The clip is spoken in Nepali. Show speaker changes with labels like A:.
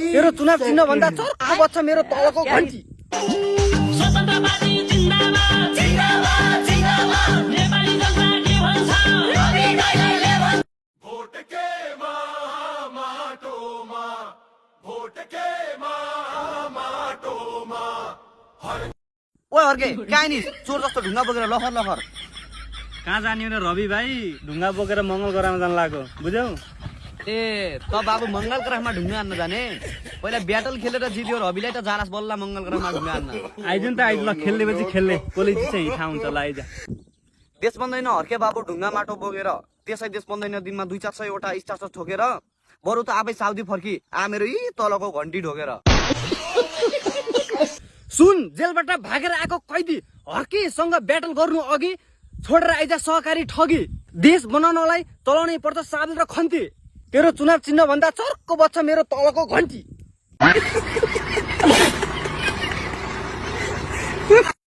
A: तेरो चुनाव चिन्ह भन्दा चर्को बच्छ मेरो तलको घन्टी।
B: स्वतन्त्रवादी जिन्दाबाद जिन्दाबाद जिन्दाबाद नेपाली जनता के भन्छ रवि दैलेखले भन्छ
C: भोट के माटोमा भोट के माटोमा
A: ओए हर्के कहाँ नि चोर जस्तो ढुङ्गा बोकेर लखर लखर
D: कहाँ जाने हो र रवि भाइ? ढुङ्गा बोकेर मङ्गल ग्रहमा जान लाग्यो बुझ्यौ?
A: ए त बाबु मङ्गल ग्रहमा ढुङ्गा हान्न जाने? पहिला ब्याटल खेलेर जित्यो रविलाई त जालास बल्ला मङ्गल ग्रहमा ढुङ्गा हान्न।
D: आइज नि त आइज, ल खेल्नेपछि खेल्ने, पोलिटिक्स चाहिँ थाहा हुन्छ। ल आइज।
A: देश बन्दैन हर्के बाबु ढुङ्गा माटो बोकेर, त्यसै देश बन्दैन दिनमा 200-400 वटा स्टार्टर ठोकेर, बरु त आफै साउदी फर्की आ मेरो यी तलको घन्टी ढोकेर। सुन, जेलबाट भागेर आएको कैदी हर्केसँग ब्याटल गर्नु अघि छोडेर आइज सहकारी ठगी। देश बनाउनलाई चलाउनै पर्छ साबुन र खन्ती। तेरो चुनाव चिन्ह भन्दा चर्को बच्छ मेरो तलको घन्टी।